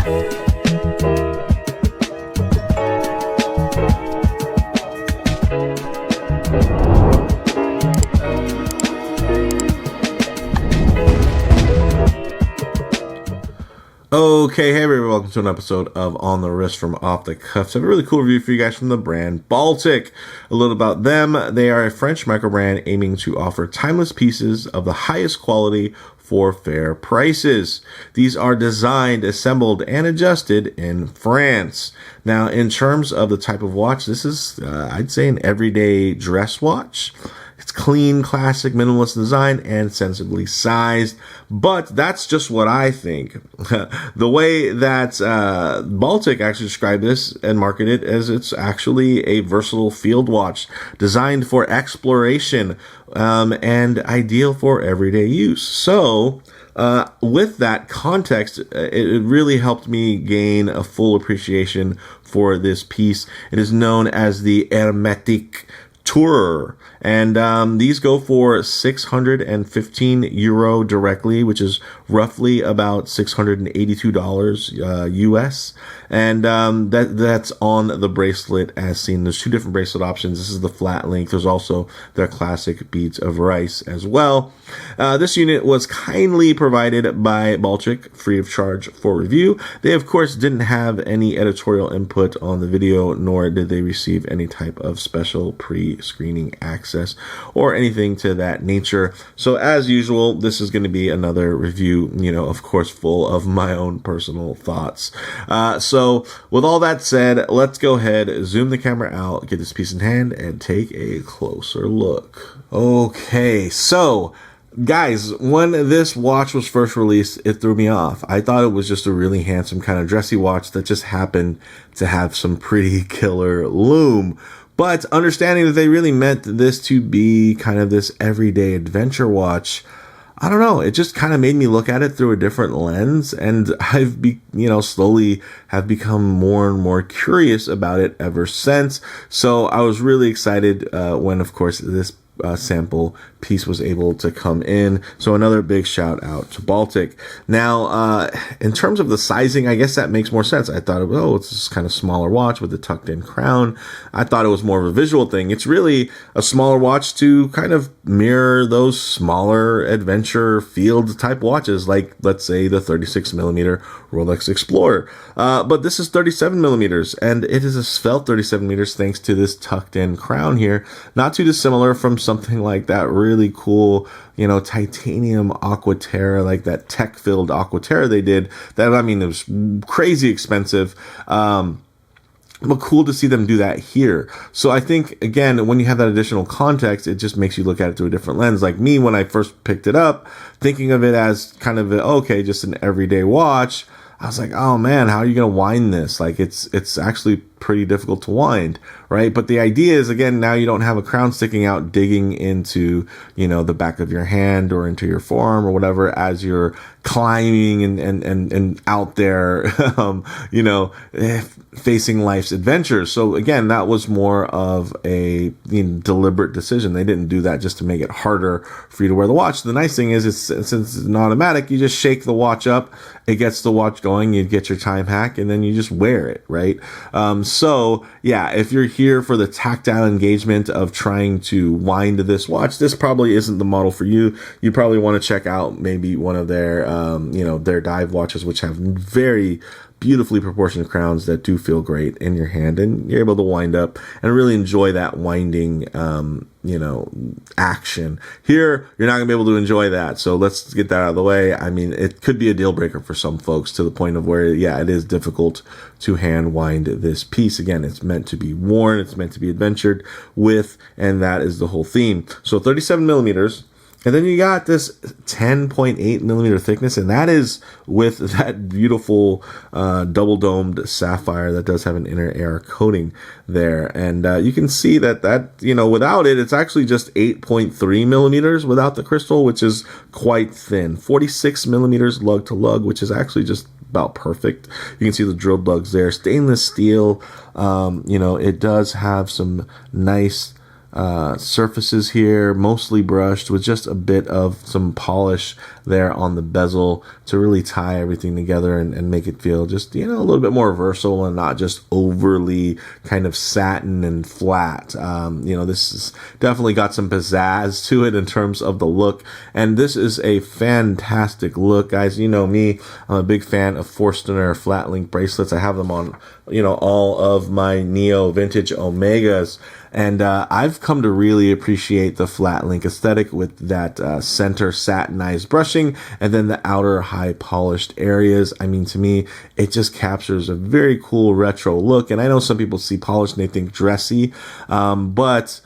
Okay, hey everybody, welcome to an episode of On the Wrist from Off the Cuffs. I have a really cool review for you guys from the brand Baltic. A little about them. They are a French micro brand aiming to offer timeless pieces of the highest quality for fair prices. These are designed, assembled, and adjusted in France. Now, in terms of the type of watch, this is, I'd say, an everyday dress watch. It's clean, classic, minimalist design, and sensibly sized. But that's just what I think. The way that Baltic actually described this and marketed it as it's actually a versatile field watch designed for exploration and ideal for everyday use. So, with that context, it really helped me gain a full appreciation for this piece. It is known as the Hermétique Tourer, and these go for €615 directly, which is roughly about $682 US, and that's on the bracelet as seen. There's two different bracelet options. This is the flat link. There's also their classic beads of rice as well. This unit was kindly provided by Baltic, free of charge for review. They of course didn't have any editorial input on the video, nor did they receive any type of special pre-screening access or anything to that nature. So as usual, this is going to be another review, of course, full of my own personal thoughts. So with all that said, let's go ahead, zoom the camera out, get this piece in hand, and take a closer look. Okay, so guys, when this watch was first released, it threw me off. I thought it was just a really handsome kind of dressy watch that just happened to have some pretty killer lume. But understanding that they really meant this to be kind of this everyday adventure watch, I don't know, it just kind of made me look at it through a different lens, and I've slowly have become more and more curious about it ever since. So I was really excited when, of course, this sample piece was able to come in. So another big shout out to Baltic. Now, in terms of the sizing, I guess that makes more sense. I thought, it's this kind of smaller watch with a tucked in crown. I thought it was more of a visual thing. It's really a smaller watch to kind of mirror those smaller adventure field type watches, like let's say the 36 millimeter Rolex Explorer. But this is 37 millimeters, and it is a svelte 37 meters thanks to this tucked in crown here. Not too dissimilar from something like that really cool, titanium Aquaterra, like that tech-filled Aquaterra they did. That, it was crazy expensive. But cool to see them do that here. So I think, again, when you have that additional context, it just makes you look at it through a different lens. Like me, when I first picked it up, thinking of it as kind of, just an everyday watch, I was like, oh man, how are you going to wind this? Like it's actually pretty difficult to wind, right? But the idea is, again, now you don't have a crown sticking out digging into, the back of your hand or into your forearm or whatever as you're climbing and out there, facing life's adventures. So again, that was more of a deliberate decision. They didn't do that just to make it harder for you to wear the watch. The nice thing is, since it's an automatic, you just shake the watch up, it gets the watch going, you get your time hack, and then you just wear it, right? So yeah, if you're here for the tactile engagement of trying to wind this watch, this probably isn't the model for you. You probably want to check out maybe one of their, their dive watches, which have very beautifully proportioned crowns that do feel great in your hand, and you're able to wind up and really enjoy that winding, action. Here, you're not gonna be able to enjoy that. So let's get that out of the way. It could be a deal breaker for some folks to the point of where, it is difficult to hand wind this piece. Again, it's meant to be worn. It's meant to be adventured with, and that is the whole theme. So 37 millimeters. And then you got this 10.8 millimeter thickness, and that is with that beautiful double domed sapphire that does have an inner AR coating there. And you can see that without it, it's actually just 8.3 millimeters without the crystal, which is quite thin. 46 millimeters lug to lug, which is actually just about perfect. You can see the drilled lugs there. Stainless steel. It does have some nice surfaces here, mostly brushed with just a bit of some polish there on the bezel to really tie everything together and make it feel just, a little bit more versatile and not just overly kind of satin and flat. This has definitely got some pizzazz to it in terms of the look. And this is a fantastic look, guys. You know me, I'm a big fan of Forstner flat link bracelets. I have them on, all of my Neo vintage Omegas. And I've come to really appreciate the flat link aesthetic with that center satinized brushing and then the outer high polished areas. I mean, to me, it just captures a very cool retro look. And I know some people see polished and they think dressy, but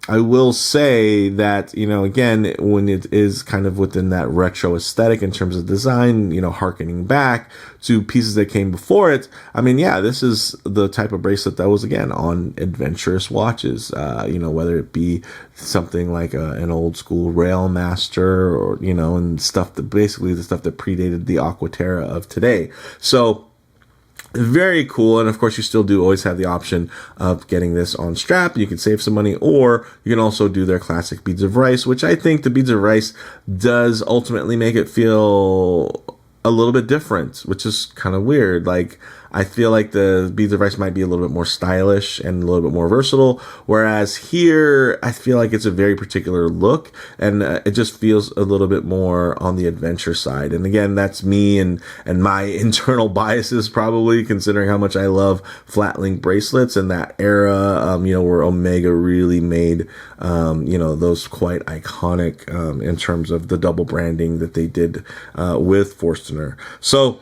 I will say that, again, when it is kind of within that retro aesthetic in terms of design, harkening back to pieces that came before it. I mean, yeah, this is the type of bracelet that was, again, on adventurous watches, whether it be something like an old school Railmaster or, and stuff that basically the stuff that predated the Aquaterra of today. So, very cool. And of course, you still do always have the option of getting this on strap. You can save some money, or you can also do their classic beads of rice, which I think the beads of rice does ultimately make it feel a little bit different, which is kind of weird. Like, I feel like the beads of rice might be a little bit more stylish and a little bit more versatile, whereas here I feel like it's a very particular look, and it just feels a little bit more on the adventure side. And again, that's me and my internal biases, probably, considering how much I love flat link bracelets and that era, where Omega really made those quite iconic in terms of the double branding that they did with Forstner. So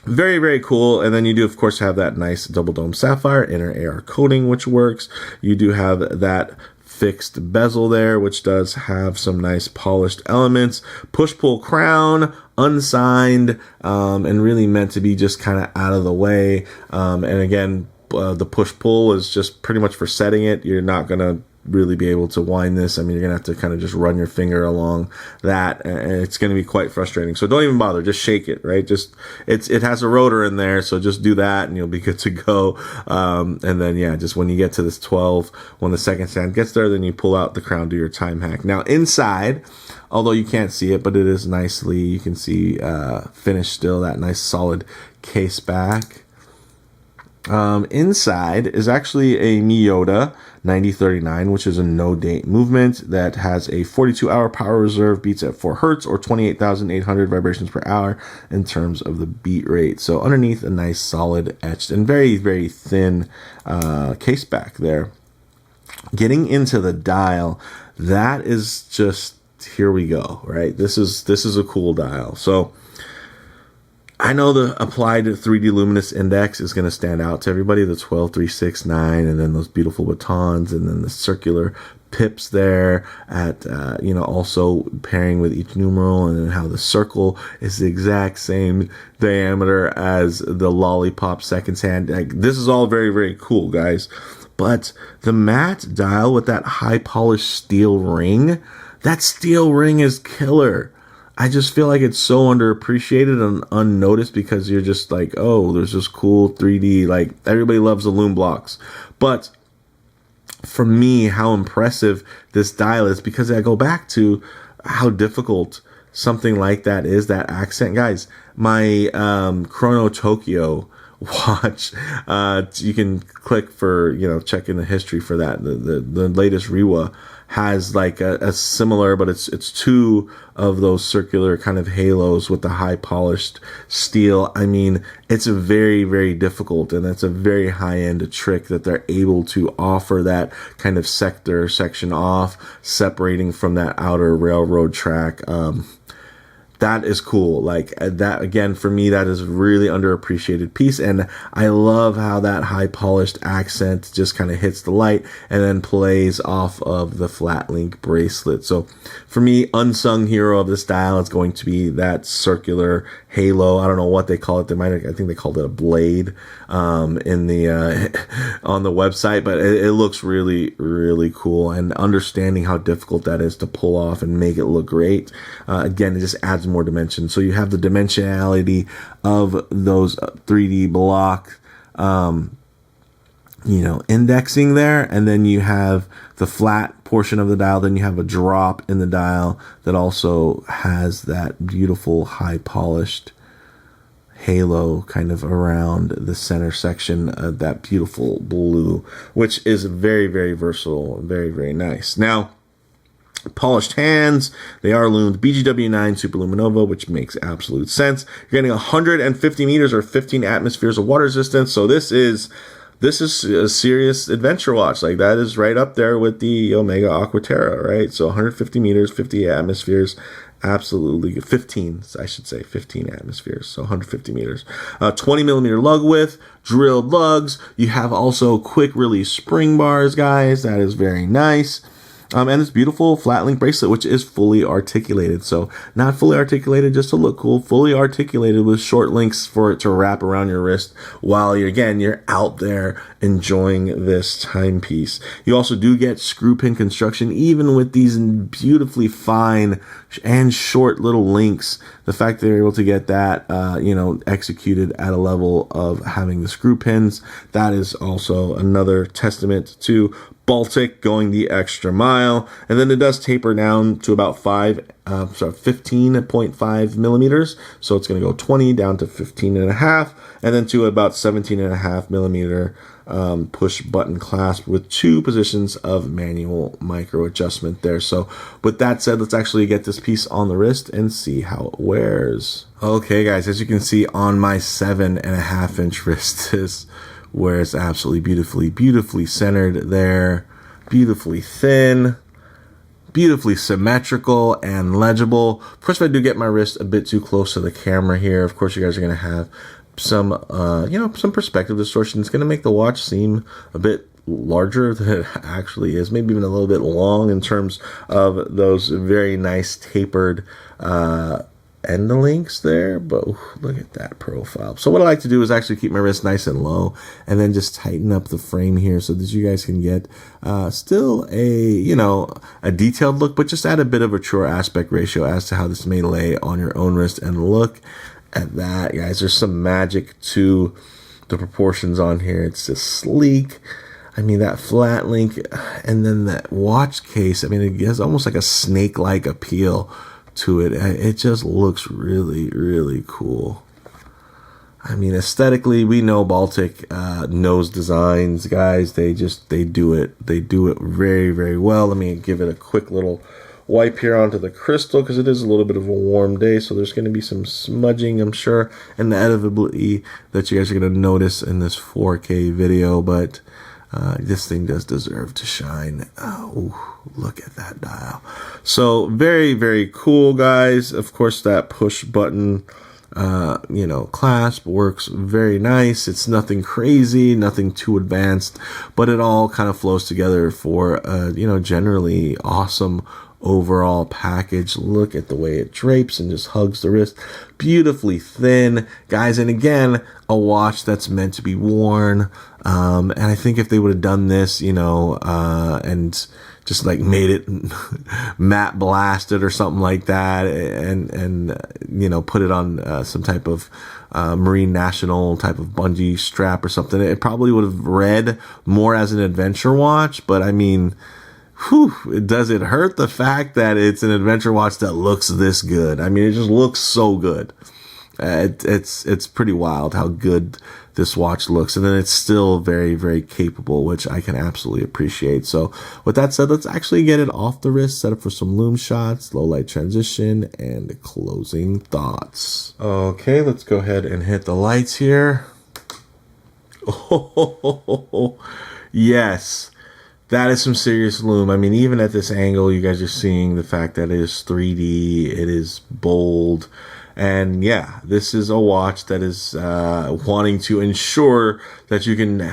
very, very cool. And then you do, of course, have that nice double dome sapphire inner AR coating, which works. You do have that fixed bezel there, which does have some nice polished elements. Push-pull crown, unsigned, and really meant to be just kind of out of the way. And again, the push-pull is just pretty much for setting it. You're not going to really be able to wind this. I mean, you're gonna have to kind of just run your finger along that, and it's gonna be quite frustrating. So don't even bother, just shake it, right? Just it has a rotor in there, so just do that and you'll be good to go. And then just when you get to this 12, when the second stand gets there, then you pull out the crown, do your time hack. Now inside, although you can't see it, but it is nicely, you can see finished still, that nice solid case back. Inside is actually a Miyota 9039, which is a no-date movement that has a 42-hour power reserve, beats at 4 hertz or 28,800 vibrations per hour in terms of the beat rate. So underneath, a nice solid etched and very, very thin case back there. Getting into the dial, that is just, here we go, right? This is a cool dial. So I know the applied 3D luminous index is going to stand out to everybody, the 12369, and then those beautiful batons, and then the circular pips there at, also pairing with each numeral, and then how the circle is the exact same diameter as the lollipop seconds hand. Like, this is all very, very cool, guys. But the matte dial with that high polished steel ring, that steel ring is killer. I just feel like it's so underappreciated and unnoticed because you're just like, oh, there's this cool 3D, like everybody loves the loom blocks. But for me, how impressive this dial is, because I go back to how difficult something like that is, that accent. Guys, my Chrono Tokyo watch, you can click for, check in the history for that. The latest Rewa has like a similar, but it's two of those circular kind of halos with the high polished steel. I mean, it's a very, very difficult, and it's a very high end trick that they're able to offer that kind of section off, separating from that outer railroad track. That is cool. Like that, again, for me, that is a really underappreciated piece. And I love how that high polished accent just kind of hits the light and then plays off of the flat link bracelet. So for me, unsung hero of this style is going to be that circular halo. I don't know what they call it. I think they called it a blade, in the, on the website, but it looks really, really cool. And understanding how difficult that is to pull off and make it look great. Again, it just adds more dimension. So you have the dimensionality of those 3D block indexing there, and then you have the flat portion of the dial, then you have a drop in the dial that also has that beautiful high polished halo kind of around the center section of that beautiful blue, which is very, very versatile and very, very nice. Now, polished hands, they are loomed BGW9 Superluminova, which makes absolute sense. You're getting 150 meters or 15 atmospheres of water resistance, so this is a serious adventure watch. Like, that is right up there with the Omega Aquaterra, right? So 150 meters, 50 atmospheres, absolutely 15, I should say 15 atmospheres, so 150 meters. 20 millimeter lug width, drilled lugs. You have also quick release spring bars, guys. That is very nice. And this beautiful flat link bracelet, which is fully articulated. So not fully articulated just to look cool, fully articulated with short links for it to wrap around your wrist while you're out there enjoying this timepiece. You also do get screw pin construction, even with these beautifully fine and short little links. The fact they're able to get that, executed at a level of having the screw pins, that is also another testament to Baltic going the extra mile. And then it does taper down to about 15.5 millimeters. So it's going to go 20 down to 15.5, and then to about 17.5 millimeter push button clasp with 2 positions of manual micro adjustment there. So with that said, let's actually get this piece on the wrist and see how it wears. Okay, guys, as you can see on my 7.5-inch wrist, this wears absolutely beautifully centered there, beautifully thin, beautifully symmetrical and legible. Of course, if I do get my wrist a bit too close to the camera here, of course you guys are going to have some some perspective distortion. It's going to make the watch seem a bit larger than it actually is, maybe even a little bit long in terms of those very nice tapered end links there, but look at that profile. So what I like to do is actually keep my wrist nice and low and then just tighten up the frame here so that you guys can get still a detailed look, but just add a bit of a truer aspect ratio as to how this may lay on your own wrist. And look at that, guys. There's some magic to the proportions on here. It's just sleek. I mean, that flat link and then that watch case, I mean, it has almost like a snake-like appeal to it. It just looks really cool. I mean, aesthetically, we know Baltic knows designs, guys. They do it very well. Let me give it a quick little wipe here onto the crystal because it is a little bit of a warm day, so there's going to be some smudging, I'm sure, and the editability that you guys are going to notice in this 4K video, but this thing does deserve to shine. Look at that dial. So very cool, guys. Of course, that push button clasp works very nice. It's nothing crazy, nothing too advanced, but it all kind of flows together for generally awesome overall package. Look at the way it drapes and just hugs the wrist. Beautifully thin, guys. And again, a watch that's meant to be worn. And I think if they would have done this, and just like made it matte blasted or something like that, and put it on some type of Marine National type of bungee strap or something, it probably would have read more as an adventure watch. But I mean, does it hurt the fact that it's an adventure watch that looks this good? I mean, it just looks so good. It's pretty wild how good this watch looks, and then it's still very capable, which I can absolutely appreciate. So with that said, let's actually get it off the wrist, set up for some loom shots, low light transition, and closing thoughts. Okay, let's go ahead and hit the lights here. Oh, yes. That is some serious loom. I mean, even at this angle, you guys are seeing the fact that it is 3D, it is bold. And yeah, this is a watch that is wanting to ensure that you can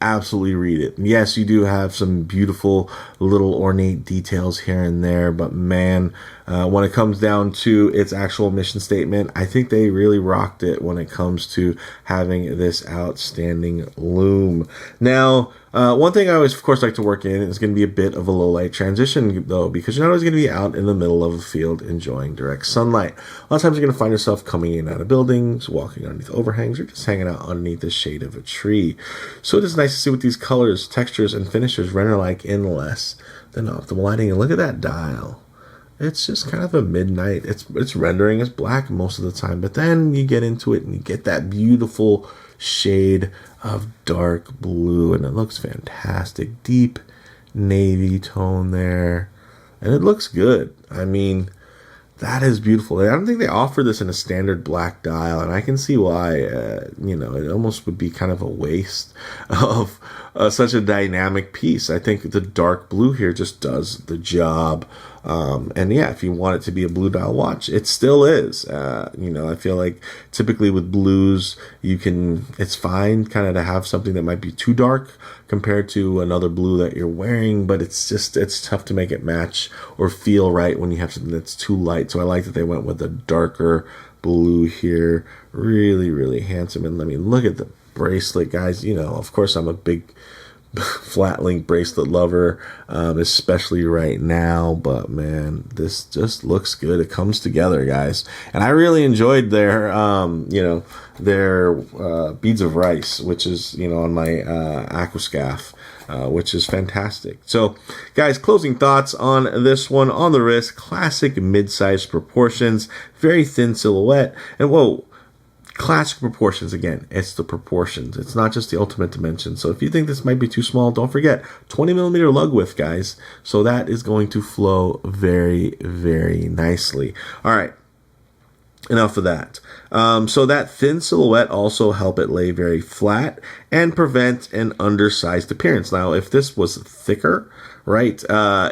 absolutely read it. Yes, you do have some beautiful little ornate details here and there, but man, when it comes down to its actual mission statement, I think they really rocked it when it comes to having this outstanding loom. Now, One thing I always, of course, like to work in is going to be a bit of a low light transition, though, because you're not always going to be out in the middle of a field enjoying direct sunlight. A lot of times you're going to find yourself coming in and out of buildings, walking underneath overhangs, or just hanging out underneath the shade of a tree. So it is nice to see what these colors, textures, and finishes render like in less than optimal lighting. And look at that dial. It's just kind of a midnight. It's rendering as black most of the time, but then you get into it and you get that beautiful shade of dark blue, and it looks fantastic. Deep navy tone there, and it looks good. I mean, that is beautiful. I don't think they offer this in a standard black dial, and I can see why. It almost would be kind of a waste of such a dynamic piece. I think the dark blue here just does the job. And yeah, if you want it to be a blue dial watch, it still is. I feel like typically with blues, it's fine kind of to have something that might be too dark compared to another blue that you're wearing, but it's tough to make it match or feel right when you have something that's too light. So I like that they went with a darker blue here. Really, really handsome. And I mean, look at the bracelet, guys. Of course, I'm a big flat link bracelet lover, especially right now, but man, this just looks good. It comes together, guys, and I really enjoyed their beads of rice, which is on my aquascaf, which is fantastic. So guys, closing thoughts on this one. On the wrist, classic mid-sized proportions, very thin silhouette, and whoa, classic proportions. Again, it's the proportions. It's not just the ultimate dimension. So if you think this might be too small, don't forget 20 millimeter lug width, guys. So that is going to flow very, very nicely. All right. Enough of that. So that thin silhouette also help it lay very flat and prevent an undersized appearance. Now, if this was thicker, right,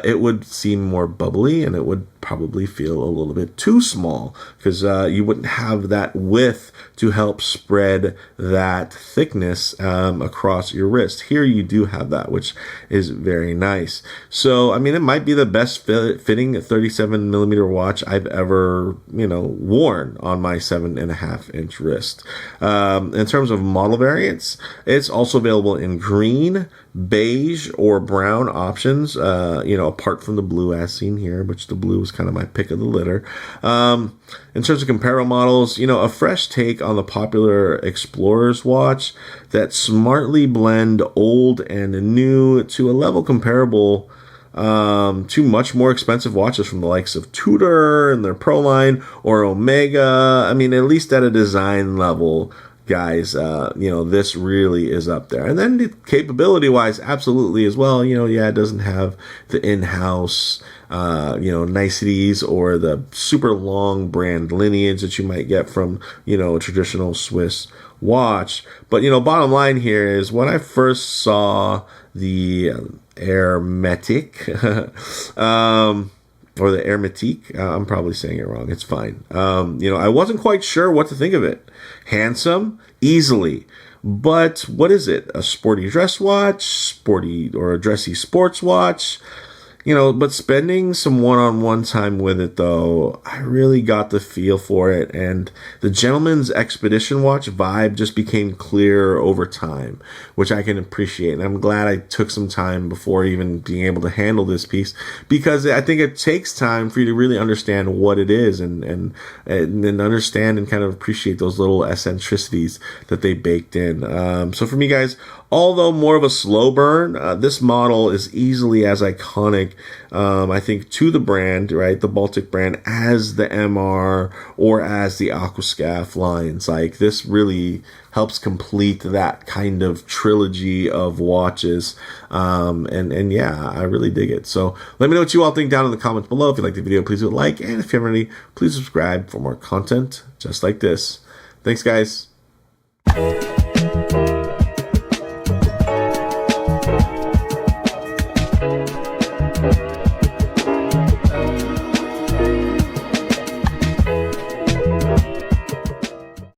it would seem more bubbly and it would probably feel a little bit too small because you wouldn't have that width to help spread that thickness across your wrist. Here you do have that, which is very nice. So, I mean, it might be the best fitting 37 millimeter watch I've ever, worn on my 7.5-inch wrist. In terms of model variants, it's also available in green, beige, or brown options, apart from the blue as seen here, which the blue is kind of my pick of the litter. In terms of comparable models, a fresh take on the popular Explorer's watch that smartly blend old and new to a level comparable to much more expensive watches from the likes of Tudor and their Pro line or Omega. I mean, at least at a design level, guys, this really is up there. And then capability wise, absolutely as well. It doesn't have the in-house, niceties or the super long brand lineage that you might get from, a traditional Swiss watch. But, bottom line here is when I first saw the Hermétique, or the Hermétique, I'm probably saying it wrong. It's fine. I wasn't quite sure what to think of it. Handsome, easily. But what is it? A sporty dress watch, sporty or a dressy sports watch? But spending some one-on-one time with it, though, I really got the feel for it. And the gentleman's expedition watch vibe just became clear over time, which I can appreciate. And I'm glad I took some time before even being able to handle this piece, because I think it takes time for you to really understand what it is and understand and kind of appreciate those little eccentricities that they baked in. So for me, guys, although more of a slow burn, this model is easily as iconic, I think, to the brand, right? The Baltic brand, as the MR or as the Aquascaf lines. Like, this really helps complete that kind of trilogy of watches. And yeah, I really dig it. So let me know what you all think down in the comments below. If you like the video, please do a like. And if you haven't already, please subscribe for more content just like this. Thanks, guys.